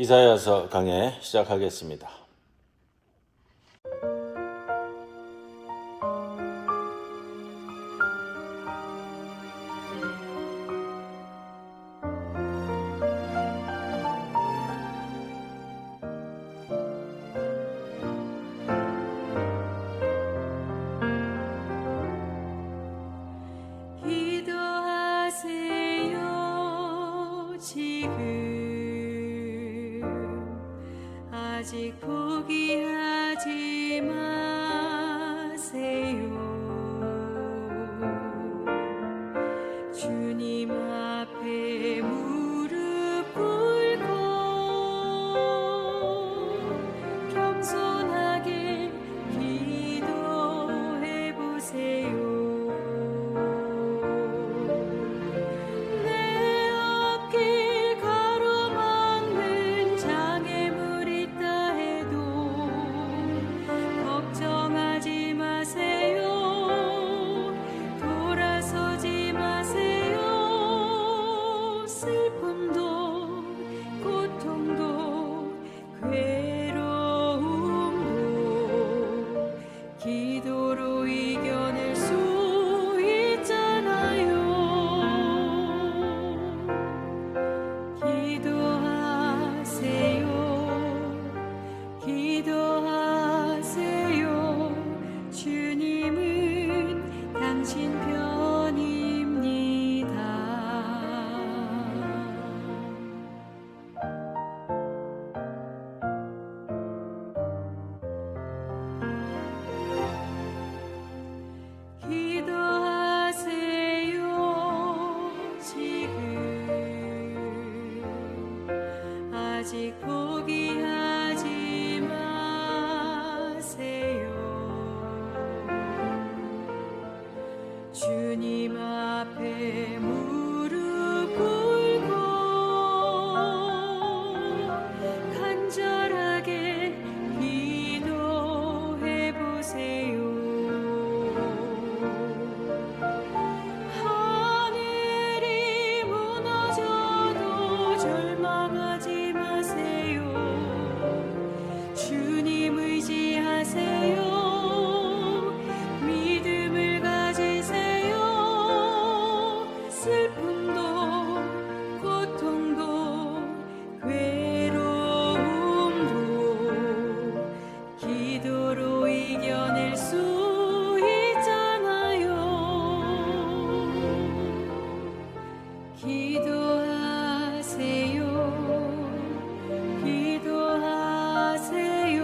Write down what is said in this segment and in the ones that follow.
이사야서 강해 시작하겠습니다. 기도하세요. 지금 아직 포기하지 마세요. 주님 앞에 무릎 꿇고 겸손하게 기도해 보세요. 내 앞길 가로막는 장애물 있다 해도 걱정하지 마세요. 돌아서지 마세요. 슬픔도 고통도 괴로움도 기도로 이겨낼 수 있잖아요. 기도하세요. 기도하세요. 주님은 당신 편입니다. 기도하세요. 지금 아직 포기하지 마세요. 주님 앞에 무릎 꿇고 간절하게 기도해 보세요. 하늘이 무너져도 절망하지 마세요. 주님 의지하세요. 믿음을 가지세요. 슬픔도 고통도 괴로움도 기도로 이겨낼 수 있잖아요. 기도하세요. 기도하세요.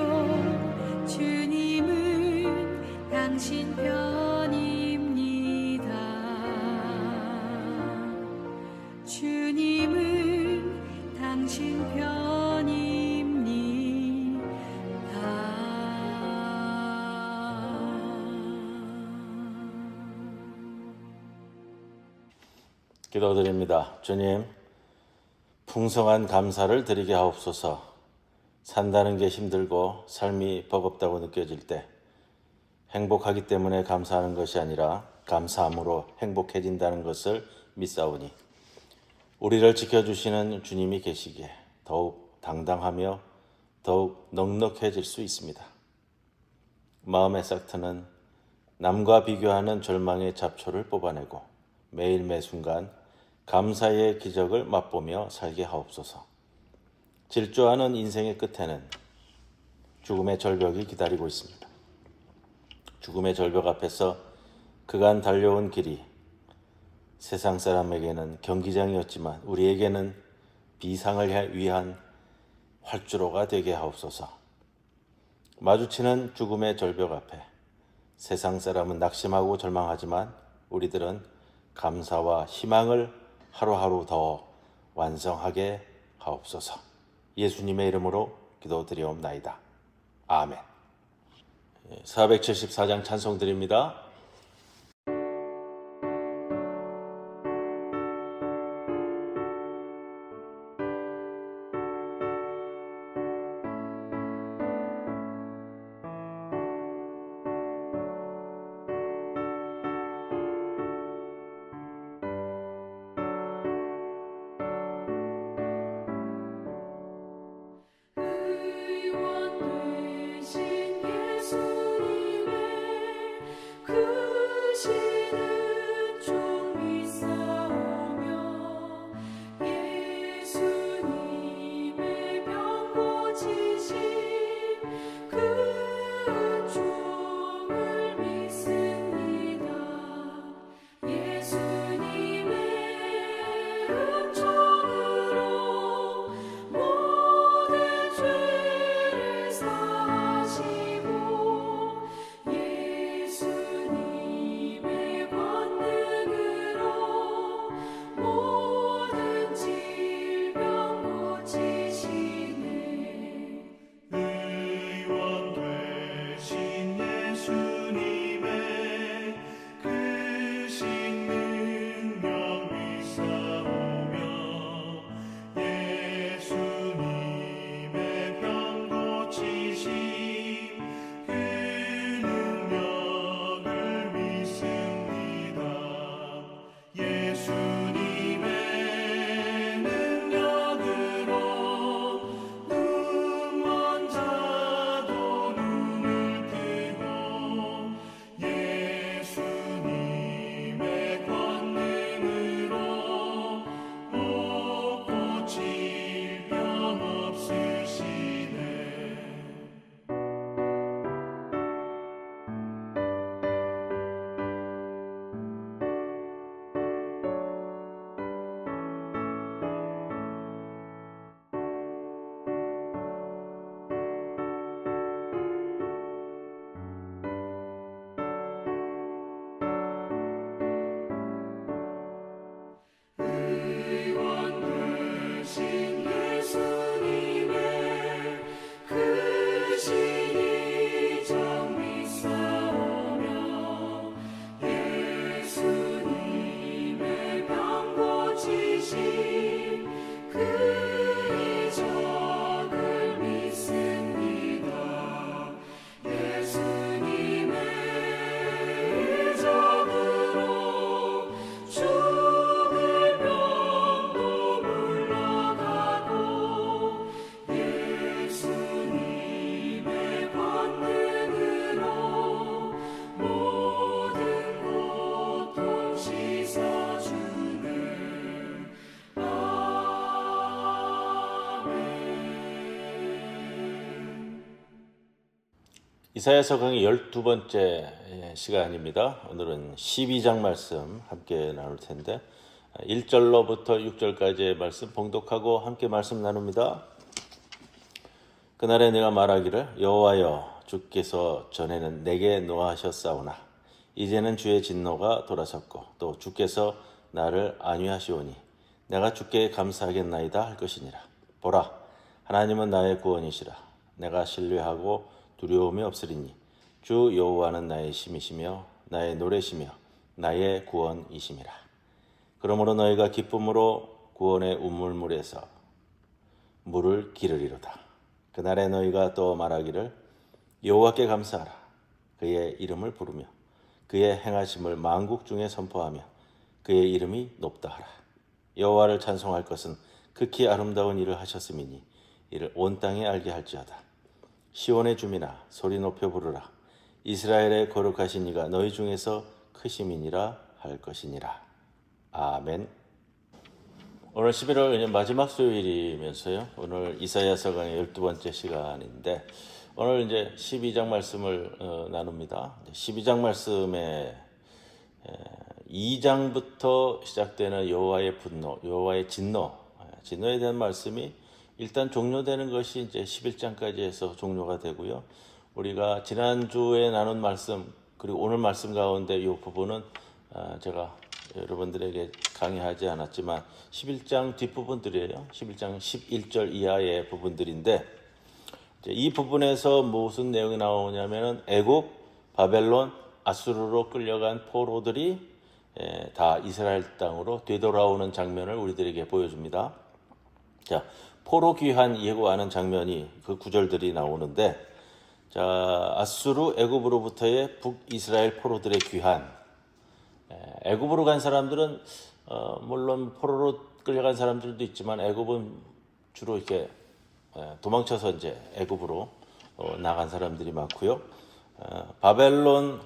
주님은 당신 편입니다. 주님은 당신 편입니다. 기도드립니다. 주님, 풍성한 감사를 드리게 하옵소서. 산다는 게 힘들고 삶이 버겁다고 느껴질 때 행복하기 때문에 감사하는 것이 아니라 감사함으로 행복해진다는 것을 믿사오니 우리를 지켜주시는 주님이 계시기에 더욱 당당하며 더욱 넉넉해질 수 있습니다. 마음의 싹트는 남과 비교하는 절망의 잡초를 뽑아내고 매일 매순간 감사의 기적을 맛보며 살게 하옵소서. 질주하는 인생의 끝에는 죽음의 절벽이 기다리고 있습니다. 죽음의 절벽 앞에서 그간 달려온 길이 세상 사람에게는 경기장이었지만 우리에게는 비상을 위한 활주로가 되게 하옵소서. 마주치는 죽음의 절벽 앞에 세상 사람은 낙심하고 절망하지만 우리들은 감사와 희망을 하루하루 더 완성하게 하옵소서. 예수님의 이름으로 기도드리옵나이다. 아멘. 474장 찬송 드립니다. 이사야서 강의 12번째 시간입니다. 오늘은 12장 말씀 함께 나눌 텐데 1절로부터 6절까지의 말씀 봉독하고 함께 말씀 나눕니다. 그날에 내가 말하기를 여호와여 주께서 전에는 내게 노하셨사오나 이제는 주의 진노가 돌아섰고 또 주께서 나를 안위하시오니 내가 주께 감사하겠나이다 할 것이니라. 보라 하나님은 나의 구원이시라. 내가 신뢰하고 두려움이 없으리니 주 여호와는 나의 힘이시며 나의 노래시며 나의 구원이심이라. 그러므로 너희가 기쁨으로 구원의 우물물에서 물을 기르리로다. 그날에 너희가 또 말하기를 여호와께 감사하라. 그의 이름을 부르며 그의 행하심을 만국 중에 선포하며 그의 이름이 높다 하라. 여호와를 찬송할 것은 극히 아름다운 일을 하셨음이니 이를 온 땅에 알게 할지어다. 시온의 주민아 소리 높여 부르라. 이스라엘의 거룩하신 이가 너희 중에서 크심이니라 할 것이니라. 아멘. 오늘 11월 마지막 수요일이면서요. 오늘 이사야서 강의 12번째 시간인데 오늘 이제 12장 말씀을 나눕니다. 12장 말씀에 2장부터 시작되는 여호와의 분노, 여호와의 진노에 대한 말씀이 일단 종료되는 것이 이제 11장까지 해서 종료가 되고요. 우리가 지난주에 나눈 말씀 그리고 오늘 말씀 가운데 이 부분은 제가 여러분들에게 강의하지 않았지만 11장 뒷부분들이에요. 11장 11절 이하의 부분들인데 이 부분에서 무슨 내용이 나오냐면은 애굽, 바벨론, 아수르로 끌려간 포로들이 다 이스라엘 땅으로 되돌아오는 장면을 우리들에게 보여줍니다. 자, 포로 귀환 예고하는 장면이 그 구절들이 나오는데, 자, 아수르 애굽으로부터의 북이스라엘 포로들의 귀환. 애굽으로 간 사람들은 물론 포로로 끌려간 사람들도 있지만 애굽은 주로 이렇게 도망쳐서 이제 애굽으로 나간 사람들이 많고요. 바벨론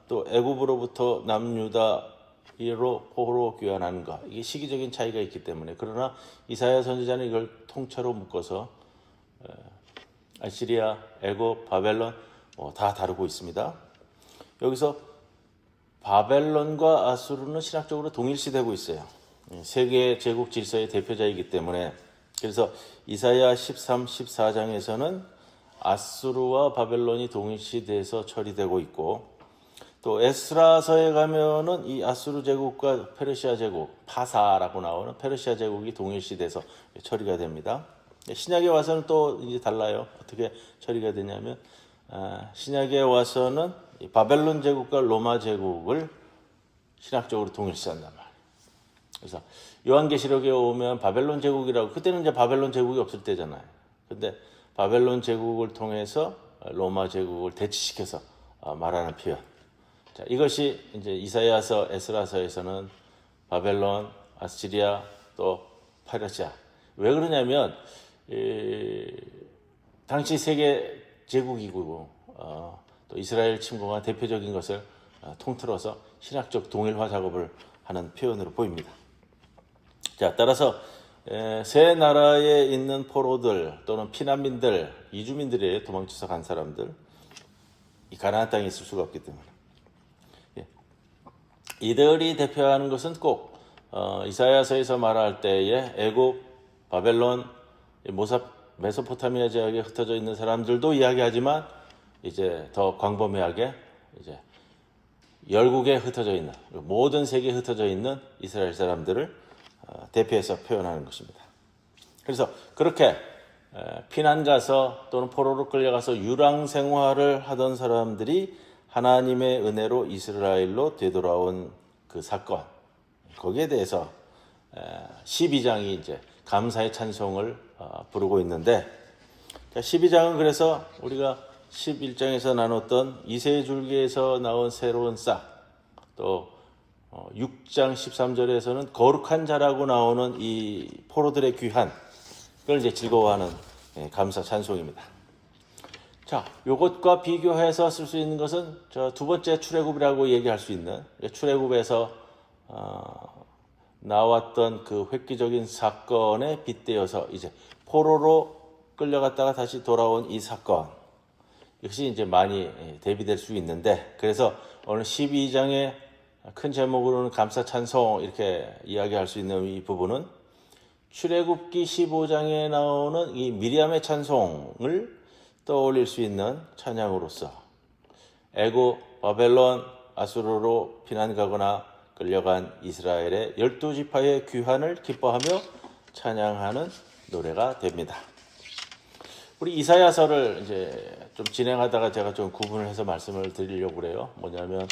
또 애굽으로부터 남유다로 포로 귀환하는 것, 이게 시기적인 차이가 있기 때문에, 그러나 이사야 선지자는 이걸 통째로 묶어서 아시리아, 애굽, 바벨론 다 다루고 있습니다. 여기서 바벨론과 아수르는 신학적으로 동일시되고 있어요. 세계 제국 질서의 대표자이기 때문에. 그래서 이사야 13, 14장에서는 아수르와 바벨론이 동일시돼서 처리되고 있고, 또 에스라서에 가면은 이 아수르 제국과 페르시아 제국, 파사라고 나오는 페르시아 제국이 동일시돼서 처리가 됩니다. 신약에 와서는 또 이제 달라요. 어떻게 처리가 되냐면 신약에 와서는 바벨론 제국과 로마 제국을 신학적으로 동일시한단 말이에요. 그래서 요한계시록에 오면 바벨론 제국이라고, 그때는 이제 바벨론 제국이 없을 때잖아요. 근데 바벨론 제국을 통해서 로마 제국을 대치시켜서 말하는 표현. 자, 이것이 이제 이사야서, 에스라서에서는 바벨론, 아시리아, 또 페르시아. 왜 그러냐면 당시 세계 제국이고 또 이스라엘 침공한 대표적인 것을 통틀어서 신학적 동일화 작업을 하는 표현으로 보입니다. 자, 따라서 세 나라에 있는 포로들 또는 피난민들, 이주민들이에요. 도망쳐서 간 사람들. 이 가나안 땅에 있을 수가 없기 때문에. 이들이 대표하는 것은 꼭 이사야서에서 말할 때에 애굽, 바벨론, 메소포타미아 지역에 흩어져 있는 사람들도 이야기하지만 이제 더 광범위하게 이제 열국에 흩어져 있는, 모든 세계에 흩어져 있는 이스라엘 사람들을 대표해서 표현하는 것입니다. 그래서 그렇게 피난 가서 또는 포로로 끌려가서 유랑 생활을 하던 사람들이 하나님의 은혜로 이스라엘로 되돌아온 그 사건, 거기에 대해서 12장이 이제 감사의 찬송을 부르고 있는데, 12장은 그래서 우리가 11장에서 나눴던 이세줄기에서 나온 새로운 싹, 또 6장 13절에서는 거룩한 자라고 나오는 이 포로들의 귀한, 그걸 이제 즐거워하는 감사 찬송입니다. 자, 요것과 비교해서 쓸 수 있는 것은 저 두 번째 출애굽이라고 얘기할 수 있는, 출애굽에서 나왔던 그 획기적인 사건에 빗대어서 이제 포로로 끌려갔다가 다시 돌아온 이 사건, 이것이 이제 많이 대비될 수 있는데, 그래서 오늘 12장의 큰 제목으로는 감사 찬송 이렇게 이야기할 수 있는 이 부분은 출애굽기 15장에 나오는 이 미리암의 찬송을 떠올릴 수 있는 찬양으로서 애굽, 바벨론, 아수르로 피난 가거나 끌려간 이스라엘의 12지파의 귀환을 기뻐하며 찬양하는 노래가 됩니다. 우리 이사야서를 이제 좀 진행하다가 제가 좀 구분을 해서 말씀을 드리려고 그래요. 뭐냐면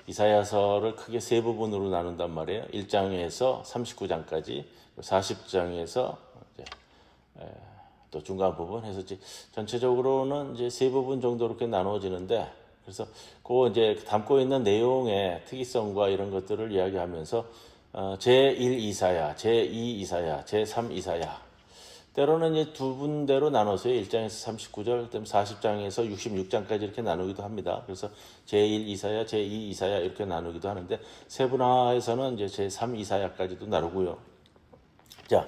이사야서를 크게 세 부분으로 나눈단 말이에요. 1장에서 39장까지, 40장에서 이제 또 중간 부분 해서 전체적으로는 이제 세 부분 정도 이렇게 나누어지는데, 그래서 그 이제 담고 있는 내용의 특이성과 이런 것들을 이야기하면서 제1 이사야, 제2 이사야, 제3 이사야, 때로는 이제 두 분대로 나눠서요. 1장에서 39절, 그다음 40장에서 66장까지 이렇게 나누기도 합니다. 그래서 제1 이사야, 제2 이사야 이렇게 나누기도 하는데, 세분화해서는 이제 제3 이사야까지도 나누고요. 자,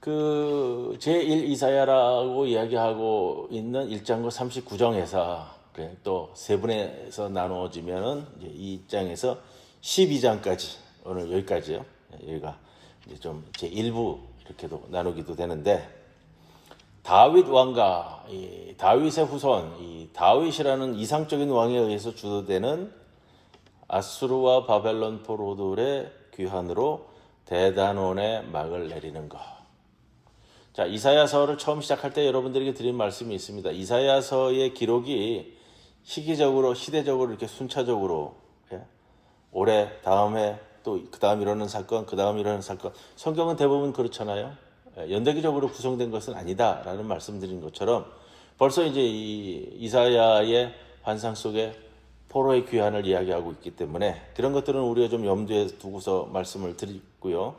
그 제1 이사야라고 이야기하고 있는 1장과 39장에서 또 세분해서 나누어지면은 이제 2장에서 12장까지, 오늘 여기까지요. 여기가 이제 좀 제1부 이렇게도 나누기도 되는데, 다윗 왕과 이 다윗의 후손, 이 다윗이라는 이상적인 왕에 의해서 주도되는 아수르와 바벨론 포로들의 귀환으로 대단원의 막을 내리는 것. 자, 이사야서를 처음 시작할 때 여러분들에게 드린 말씀이 있습니다. 이사야서의 기록이 시기적으로, 시대적으로 이렇게 순차적으로, 올해, 다음해, 또 그 다음 일어나는 사건, 그 다음 일어나는 사건, 성경은 대부분 그렇잖아요. 연대기적으로 구성된 것은 아니다라는 말씀드린 것처럼 벌써 이제 이 이사야의 환상 속에 포로의 귀환을 이야기하고 있기 때문에 그런 것들은 우리가 좀 염두에 두고서 말씀을 드리고요.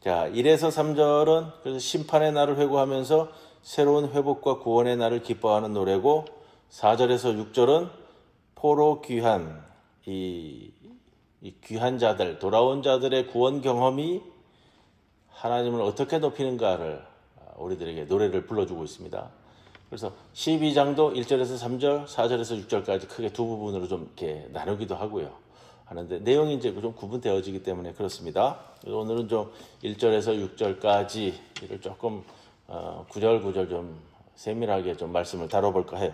자, 1에서 3절은 그래서 심판의 날을 회고하면서 새로운 회복과 구원의 날을 기뻐하는 노래고, 4절에서 6절은 포로 귀환, 이 귀한 자들, 돌아온 자들의 구원 경험이 하나님을 어떻게 높이는가를 우리들에게 노래를 불러주고 있습니다. 그래서 12장도 1절에서 3절, 4절에서 6절까지 크게 두 부분으로 좀 이렇게 나누기도 하고요. 하는데 내용이 이제 좀 구분되어지기 때문에 그렇습니다. 오늘은 좀 1절에서 6절까지를 조금 구절구절 좀 세밀하게 좀 말씀을 다뤄볼까 해요.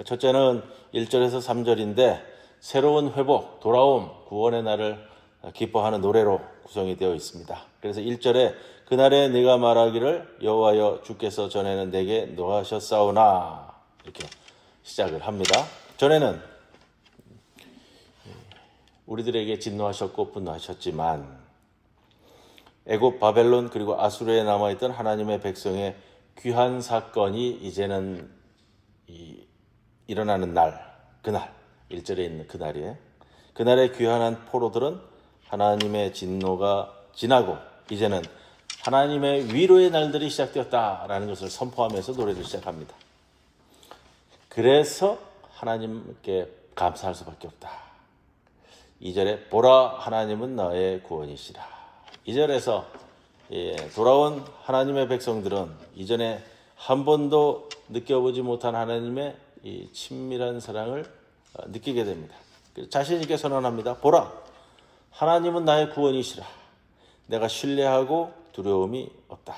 첫째는 1절에서 3절인데 새로운 회복, 돌아옴, 구원의 날을 기뻐하는 노래로 구성이 되어 있습니다. 그래서 1절에 그날에 네가 말하기를 여호와여 주께서 전에는 내게 노하셨사오나 이렇게 시작을 합니다. 전에는 우리들에게 진노하셨고 분노하셨지만 애굽, 바벨론 그리고 아수르에 남아있던 하나님의 백성의 귀한 사건이 이제는 일어나는 날, 그날 1절에 있는 그날이에요. 그날에 귀환한 포로들은 하나님의 진노가 지나고 이제는 하나님의 위로의 날들이 시작되었다라는 것을 선포하면서 노래를 시작합니다. 그래서 하나님께 감사할 수밖에 없다. 2절에 보라 하나님은 나의 구원이시라. 2절에서 돌아온 하나님의 백성들은 이전에 한 번도 느껴보지 못한 하나님의 이 친밀한 사랑을 느끼게 됩니다. 자신 있게 선언합니다. 보라, 하나님은 나의 구원이시라. 내가 신뢰하고 두려움이 없다.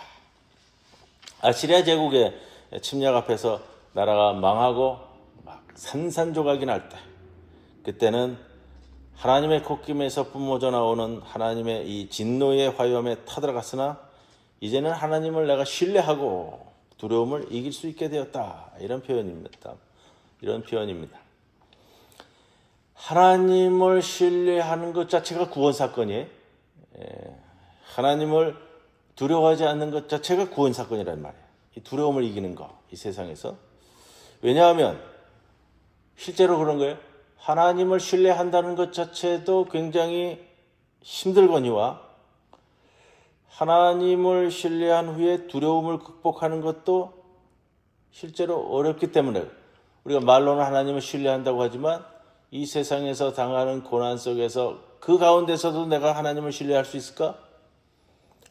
아시리아 제국의 침략 앞에서 나라가 망하고 막 산산조각이 날 때, 그때는 하나님의 콧김에서 뿜어져 나오는 하나님의 이 진노의 화염에 타들어갔으나 이제는 하나님을 내가 신뢰하고 두려움을 이길 수 있게 되었다. 이런 표현입니다. 하나님을 신뢰하는 것 자체가 구원 사건이에요. 하나님을 두려워하지 않는 것 자체가 구원 사건이란 말이에요. 이 두려움을 이기는 거, 이 세상에서. 왜냐하면 실제로 그런 거예요. 하나님을 신뢰한다는 것 자체도 굉장히 힘들거니와 하나님을 신뢰한 후에 두려움을 극복하는 것도 실제로 어렵기 때문에 우리가 말로는 하나님을 신뢰한다고 하지만 이 세상에서 당하는 고난 속에서 그 가운데서도 내가 하나님을 신뢰할 수 있을까?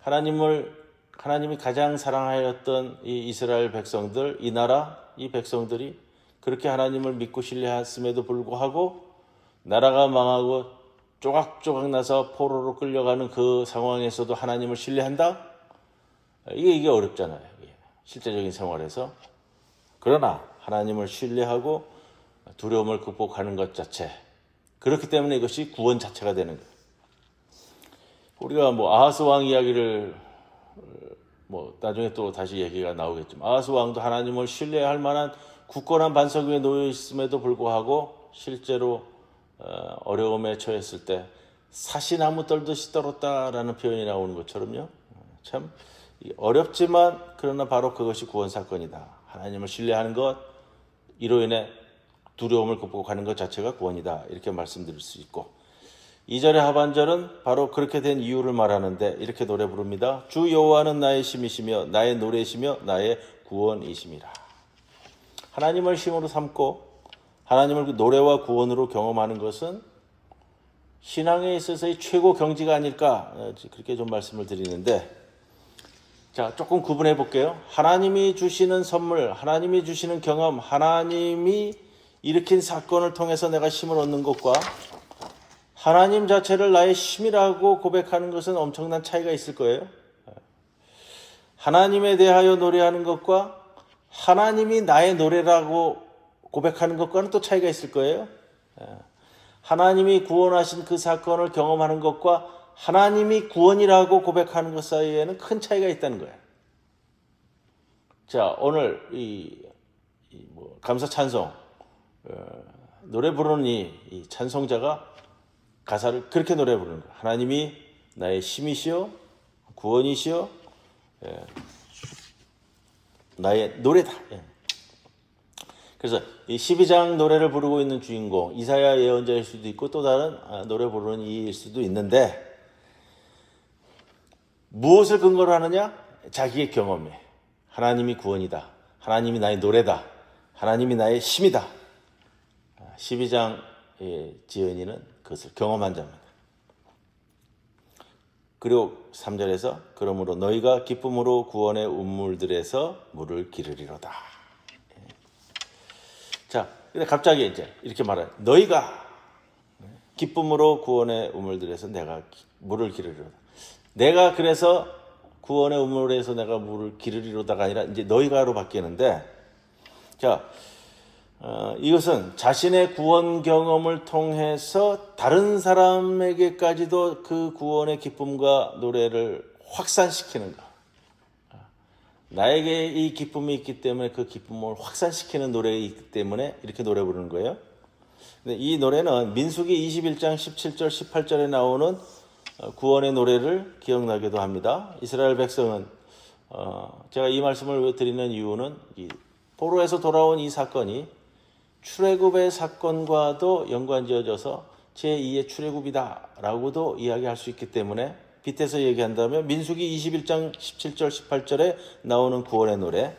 하나님이 가장 사랑하였던 이 이스라엘 백성들, 이 나라, 이 백성들이 그렇게 하나님을 믿고 신뢰했음에도 불구하고 나라가 망하고 조각조각 나서 포로로 끌려가는 그 상황에서도 하나님을 신뢰한다? 이게 어렵잖아요. 실제적인 생활에서. 그러나 하나님을 신뢰하고 두려움을 극복하는 것 자체, 그렇기 때문에 이것이 구원 자체가 되는 거예요. 우리가 아하스 왕 이야기를 나중에 또 다시 얘기가 나오겠지만, 아하스 왕도 하나님을 신뢰할 만한 굳건한 반석 위에 놓여 있음에도 불구하고 실제로 어려움에 처했을 때 사시나무 떨듯이 떨었다라는 표현이 나오는 것처럼요. 참 어렵지만 그러나 바로 그것이 구원 사건이다. 하나님을 신뢰하는 것, 이로 인해 두려움을 극복하는 것 자체가 구원이다. 이렇게 말씀드릴 수 있고, 2절의 하반절은 바로 그렇게 된 이유를 말하는데 이렇게 노래 부릅니다. 주 여호와는 나의 힘이시며 나의 노래시며 나의 구원이심이라. 하나님을 힘으로 삼고 하나님을 노래와 구원으로 경험하는 것은 신앙에 있어서의 최고 경지가 아닐까, 그렇게 좀 말씀을 드리는데, 자, 조금 구분해 볼게요. 하나님이 주시는 선물, 하나님이 주시는 경험, 하나님이 일으킨 사건을 통해서 내가 힘을 얻는 것과 하나님 자체를 나의 힘이라고 고백하는 것은 엄청난 차이가 있을 거예요. 하나님에 대하여 노래하는 것과 하나님이 나의 노래라고 고백하는 것과는 또 차이가 있을 거예요. 하나님이 구원하신 그 사건을 경험하는 것과 하나님이 구원이라고 고백하는 것 사이에는 큰 차이가 있다는 거예요. 자, 오늘 감사 찬송, 노래 부르는 이 찬송자가 가사를 그렇게 노래 부르는 거예요. 하나님이 나의 힘이시여 구원이시여 나의 노래다. 그래서 이 12장 노래를 부르고 있는 주인공, 이사야 예언자일 수도 있고 또 다른 노래 부르는 이일 수도 있는데, 무엇을 근거로 하느냐? 자기의 경험에 하나님이 구원이다, 하나님이 나의 노래다, 하나님이 나의 힘이다. 12장 지은이는 그것을 경험한 자입니다. 그리고 3절에서 그러므로 너희가 기쁨으로 구원의 운물들에서 물을 기르리로다. 자, 근데 갑자기 이제 이렇게 말해요. 너희가 기쁨으로 구원의 우물들에서 내가 물을 기르리로다. 내가 그래서 구원의 우물에서 내가 물을 기르리로다가 아니라 이제 너희가로 바뀌는데, 자, 이것은 자신의 구원 경험을 통해서 다른 사람에게까지도 그 구원의 기쁨과 노래를 확산시키는 것. 나에게 이 기쁨이 있기 때문에 그 기쁨을 확산시키는 노래가 있기 때문에 이렇게 노래 부르는 거예요. 근데 이 노래는 민수기 21장 17절 18절에 나오는 구원의 노래를 기억나기도 합니다. 이스라엘 백성은 제가 이 말씀을 드리는 이유는 이 포로에서 돌아온 이 사건이 출애굽의 사건과도 연관지어져서 제2의 출애굽이다 라고도 이야기할 수 있기 때문에, 빗대서 얘기한다면 민수기 21장 17절 18절에 나오는 구원의 노래,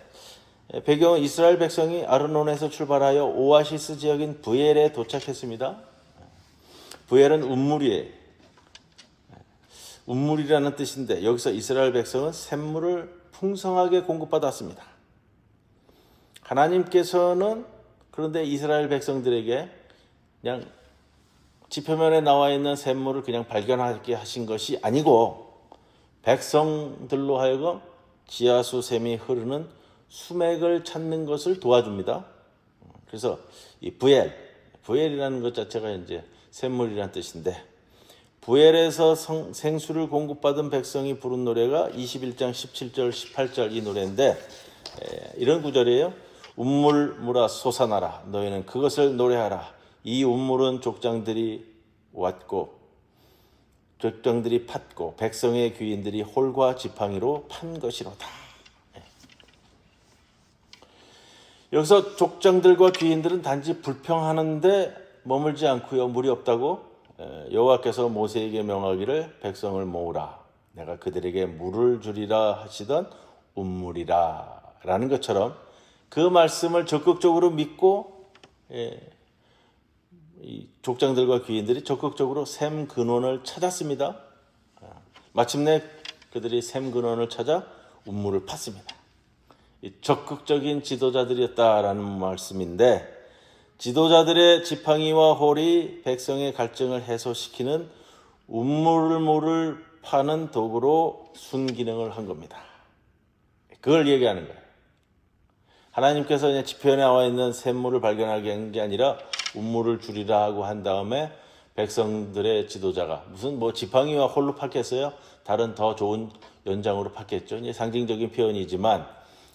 배경은 이스라엘 백성이 아르논에서 출발하여 오아시스 지역인 브엘에 도착했습니다. 브엘은 운물이라는 뜻인데, 여기서 이스라엘 백성은 샘물을 풍성하게 공급받았습니다. 하나님께서는 그런데 이스라엘 백성들에게 그냥 지표면에 나와 있는 샘물을 그냥 발견하게 하신 것이 아니고, 백성들로 하여금 지하수 샘이 흐르는 수맥을 찾는 것을 도와줍니다. 그래서 이 부엘이라는 것 자체가 이제 샘물이라는 뜻인데, 부엘에서 생수를 공급받은 백성이 부른 노래가 21장 17절 18절 이 노래인데, 이런 구절이에요. 운물물아 솟아나라, 너희는 그것을 노래하라. 이 운물은 족장들이 왔고 족장들이 팠고 백성의 귀인들이 홀과 지팡이로 판 것이로다. 여기서 족장들과 귀인들은 단지 불평하는데 머물지 않고요, 물이 없다고 여호와께서 모세에게 명하기를 백성을 모으라, 내가 그들에게 물을 주리라 하시던 운물이라 라는 것처럼 그 말씀을 적극적으로 믿고 이 족장들과 귀인들이 적극적으로 샘 근원을 찾았습니다. 마침내 그들이 샘 근원을 찾아 운물을 팠습니다. 이 적극적인 지도자들이었다라는 말씀인데, 지도자들의 지팡이와 홀이 백성의 갈증을 해소시키는 우물물을 파는 도구로 순기능을 한 겁니다. 그걸 얘기하는 거예요. 하나님께서 그냥 지표에 나와 있는 샘물을 발견하게 한 게 아니라 우물을 줄이라 하고 한 다음에 백성들의 지도자가 무슨 지팡이와 홀로 팠겠어요? 다른 더 좋은 연장으로 팠겠죠. 이제 상징적인 표현이지만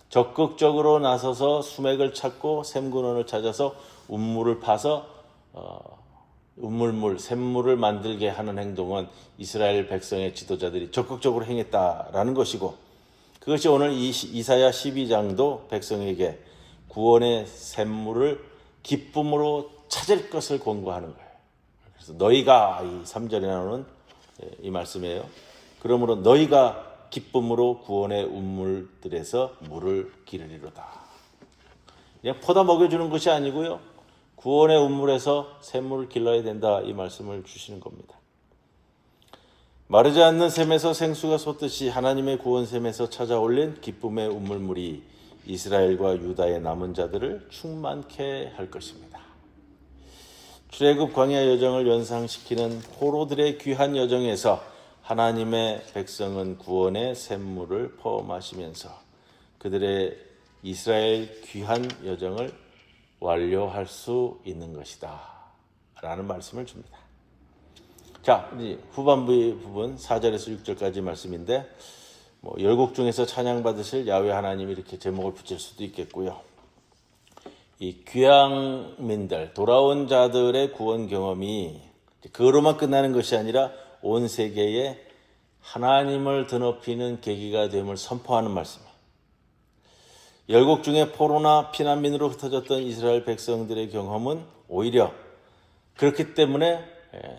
적극적으로 나서서 수맥을 찾고 샘근원을 찾아서 우물을 파서 샘물을 만들게 하는 행동은 이스라엘 백성의 지도자들이 적극적으로 행했다라는 것이고, 그것이 오늘 이사야 12장도 백성에게 구원의 샘물을 기쁨으로 찾을 것을 권고하는 거예요. 그래서 너희가, 이 3절에 나오는 이 말씀이에요. 그러므로 너희가 기쁨으로 구원의 우물들에서 물을 기르리로다. 그냥 퍼다 먹여주는 것이 아니고요, 구원의 우물에서 샘물을 길러야 된다, 이 말씀을 주시는 겁니다. 마르지 않는 샘에서 생수가 솟듯이 하나님의 구원샘에서 찾아올린 기쁨의 우물물이 이스라엘과 유다의 남은 자들을 충만케 할 것입니다. 출애굽 광야 여정을 연상시키는 포로들의 귀한 여정에서 하나님의 백성은 구원의 샘물을 퍼 마시면서 그들의 이스라엘 귀한 여정을 완료할 수 있는 것이다 라는 말씀을 줍니다. 자, 이제 후반부의 부분 4절에서 6절까지 말씀인데, 열국 중에서 찬양받으실 야훼 하나님, 이렇게 제목을 붙일 수도 있겠고요. 이 귀향민들, 돌아온 자들의 구원 경험이 그로만 끝나는 것이 아니라 온 세계에 하나님을 드높이는 계기가 됨을 선포하는 말씀이에요. 열국 중에 포로나 피난민으로 흩어졌던 이스라엘 백성들의 경험은 오히려 그렇기 때문에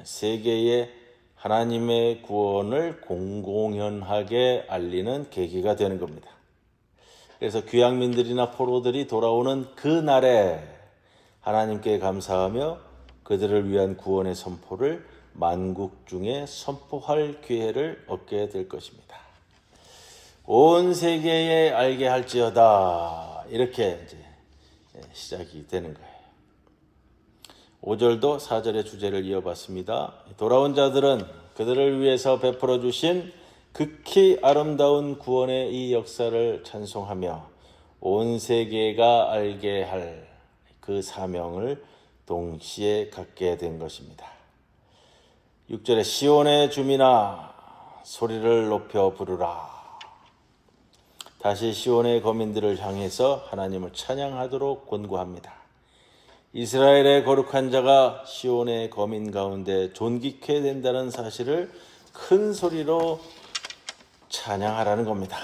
세계에 하나님의 구원을 공공연하게 알리는 계기가 되는 겁니다. 그래서 귀향민들이나 포로들이 돌아오는 그 날에 하나님께 감사하며 그들을 위한 구원의 선포를 만국 중에 선포할 기회를 얻게 될 것입니다. 온 세계에 알게 할지어다, 이렇게 이제 시작이 되는 거예요. 5절도 4절의 주제를 이어봤습니다. 돌아온 자들은 그들을 위해서 베풀어 주신 극히 아름다운 구원의 이 역사를 찬송하며 온 세계가 알게 할 그 사명을 동시에 갖게 된 것입니다. 6절에 시온의 주민아 소리를 높여 부르라. 다시 시온의 거민들을 향해서 하나님을 찬양하도록 권고합니다. 이스라엘의 거룩한 자가 시온의 거민 가운데 존귀케 된다는 사실을 큰 소리로 찬양하라는 겁니다.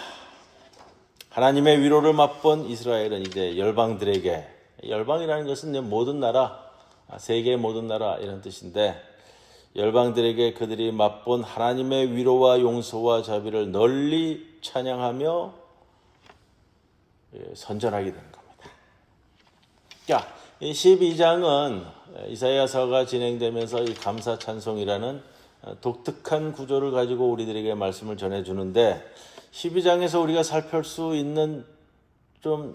하나님의 위로를 맛본 이스라엘은 이제 열방들에게, 열방이라는 것은 모든 나라, 세계의 모든 나라 이런 뜻인데, 열방들에게 그들이 맛본 하나님의 위로와 용서와 자비를 널리 찬양하며 선전하게 되는 겁니다. 자, 이 12장은 이사야서가 진행되면서 이 감사 찬송이라는 독특한 구조를 가지고 우리들에게 말씀을 전해주는데, 12장에서 우리가 살필 수 있는, 좀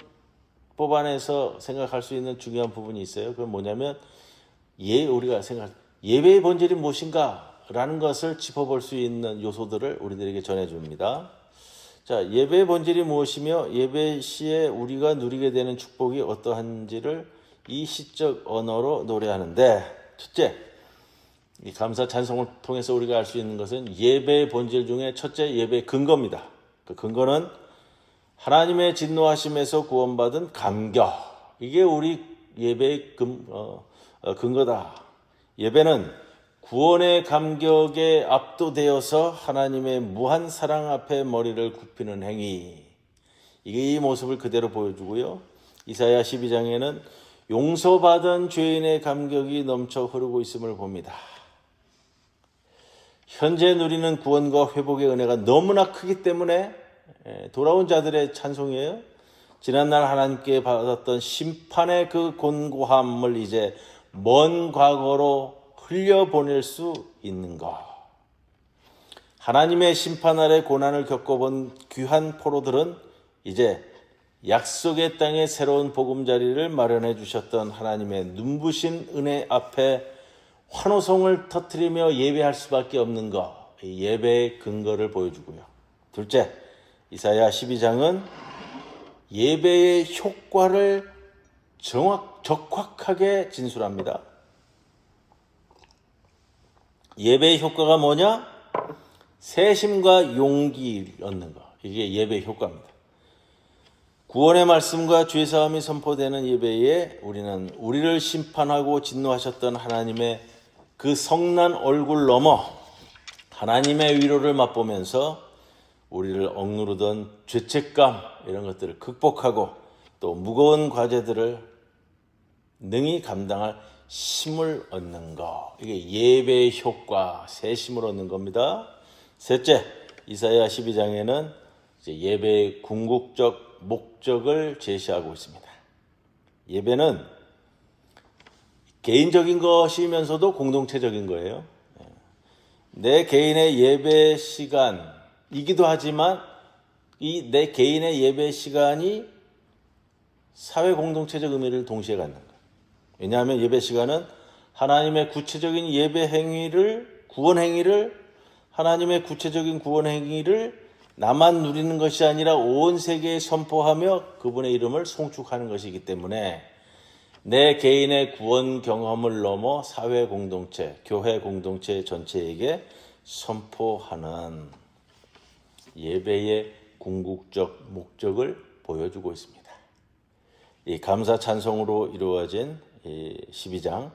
뽑아내서 생각할 수 있는 중요한 부분이 있어요. 그건 뭐냐면, 우리가 예배의 본질이 무엇인가 라는 것을 짚어볼 수 있는 요소들을 우리들에게 전해줍니다. 자, 예배의 본질이 무엇이며 예배 시에 우리가 누리게 되는 축복이 어떠한지를 이 시적 언어로 노래하는데, 첫째, 이 감사 찬송을 통해서 우리가 알 수 있는 것은 예배의 본질 중에 첫째, 예배의 근거입니다. 그 근거는 하나님의 진노하심에서 구원받은 감격, 이게 우리 예배의 근거다. 예배는 구원의 감격에 압도되어서 하나님의 무한 사랑 앞에 머리를 굽히는 행위, 이게 이 모습을 그대로 보여주고요. 이사야 12장에는 용서받은 죄인의 감격이 넘쳐 흐르고 있음을 봅니다. 현재 누리는 구원과 회복의 은혜가 너무나 크기 때문에 돌아온 자들의 찬송이에요. 지난날 하나님께 받았던 심판의 그 곤고함을 이제 먼 과거로 흘려보낼 수 있는 것. 하나님의 심판 아래 고난을 겪어본 귀한 포로들은 이제 약속의 땅에 새로운 보금자리를 마련해 주셨던 하나님의 눈부신 은혜 앞에 환호성을 터뜨리며 예배할 수밖에 없는 것, 이 예배의 근거를 보여주고요. 둘째, 이사야 12장은 예배의 효과를 적확하게 진술합니다. 예배의 효과가 뭐냐? 새심과 용기 얻는 것. 이게 예배의 효과입니다. 구원의 말씀과 죄 사함이 선포되는 예배에 우리는 우리를 심판하고 진노하셨던 하나님의 그 성난 얼굴 넘어 하나님의 위로를 맛보면서 우리를 억누르던 죄책감 이런 것들을 극복하고 또 무거운 과제들을 능히 감당할 힘을 얻는 것. 이게 예배의 효과, 새 힘을 얻는 겁니다. 셋째, 이사야 12장에는 예배의 궁극적 목적을 제시하고 있습니다. 예배는 개인적인 것이면서도 공동체적인 거예요. 내 개인의 예배 시간이기도 하지만 이 내 개인의 예배 시간이 사회 공동체적 의미를 동시에 갖는 거예요. 왜냐하면 예배 시간은 하나님의 구체적인 예배 행위를, 구원 행위를, 하나님의 구체적인 구원 행위를 나만 누리는 것이 아니라 온 세계에 선포하며 그분의 이름을 송축하는 것이기 때문에 내 개인의 구원 경험을 넘어 사회 공동체, 교회 공동체 전체에게 선포하는 예배의 궁극적 목적을 보여주고 있습니다. 이 감사 찬송으로 이루어진 이 12장,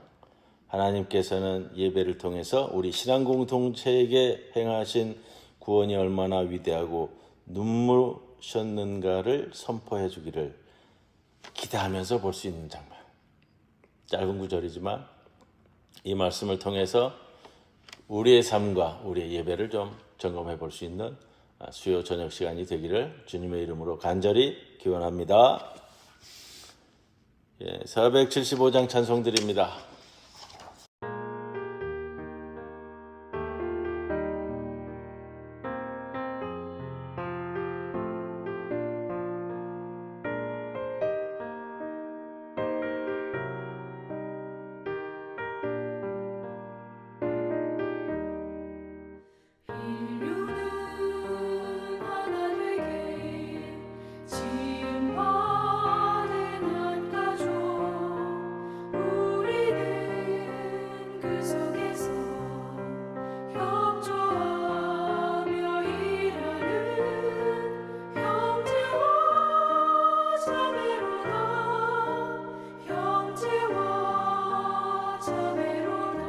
하나님께서는 예배를 통해서 우리 신앙 공동체에게 행하신 구원이 얼마나 위대하고 눈부셨는가를 선포해 주기를 기대하면서 볼 수 있는 장면. 짧은 구절이지만 이 말씀을 통해서 우리의 삶과 우리의 예배를 좀 점검해 볼 수 있는 수요 저녁 시간이 되기를 주님의 이름으로 간절히 기원합니다. 475장 찬송 드립니다. 인류는 하나 되게 지음받은 한 가족, 우리는 그 속에서 협조하며 일하는 형제와 자매로다. 형제와 자매로다.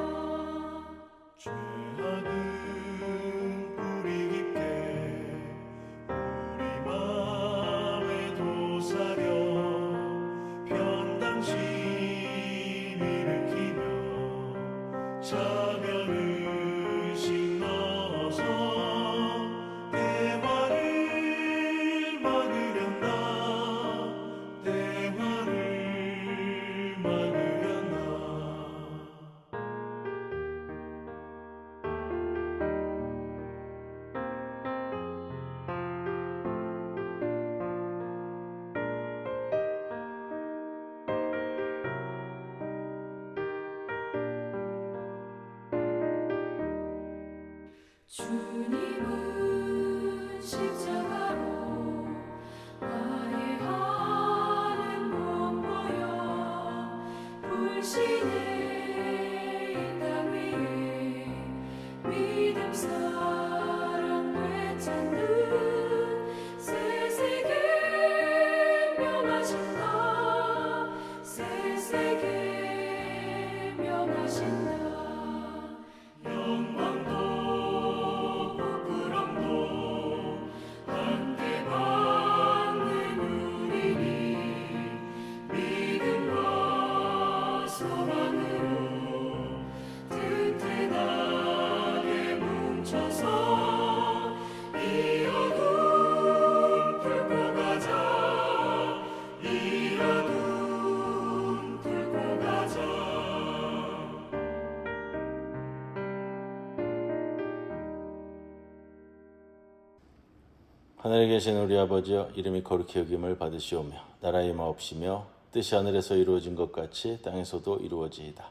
죄악은 뿌리 깊게 우리 맘에 도사려 편당심 일으키며 자명의식 넣어서 대화를 막으련다. 대화를 막으련다. 주님은 십자가로 화해하는 못 보여 불신의 이 땅 위에 믿음 사랑 되찾는 새 세계 명하신다. 새 세계 명하신다. 영광도 부끄럼도 함께 받는 우리니 믿음과 소망 하늘에 계신 우리 아버지여, 이름이 거룩히 여김을 받으시오며 나라의 마옵시며 뜻이 하늘에서 이루어진 것 같이 땅에서도 이루어지이다.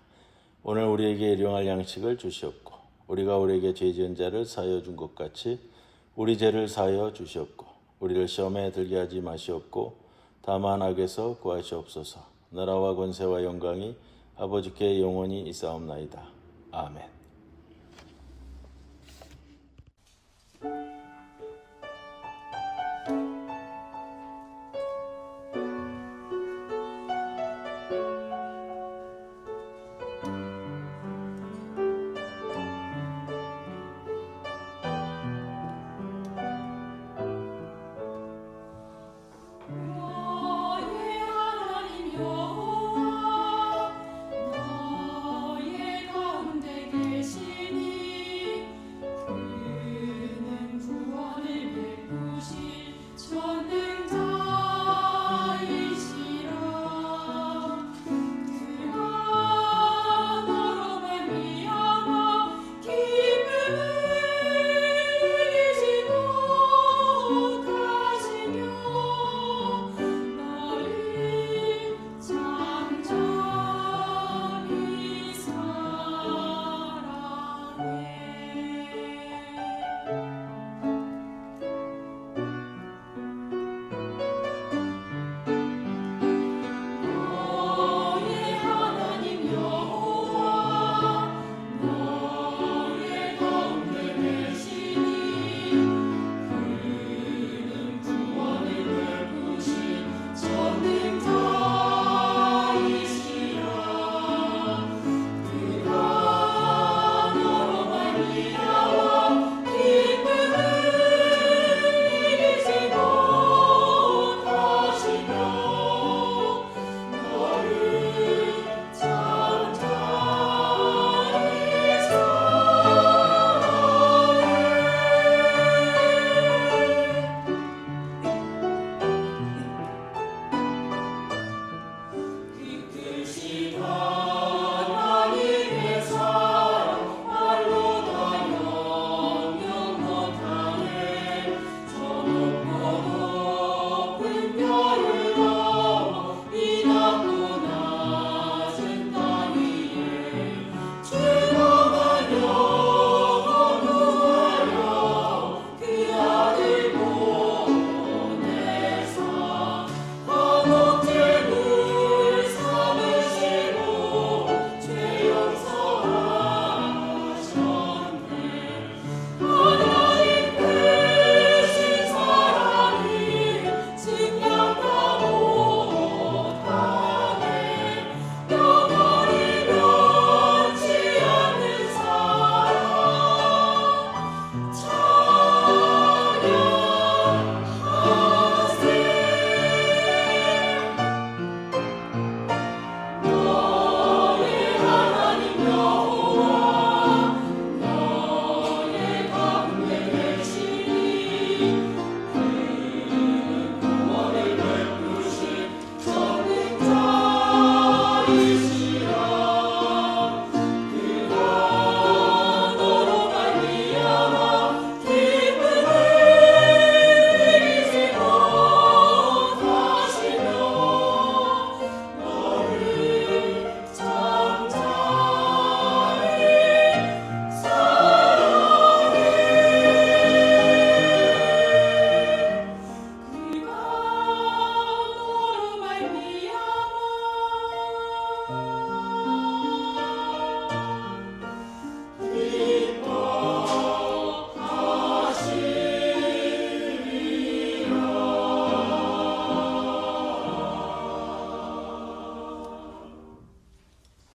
오늘 우리에게 일용할 양식을 주시옵고 우리가 우리에게 죄 지은 자를 사하여 준 것 같이 우리 죄를 사하여 주시옵고 우리를 시험에 들게 하지 마시옵고 다만 악에서 구하시옵소서. 나라와 권세와 영광이 아버지께 영원히 있사옵나이다. 아멘.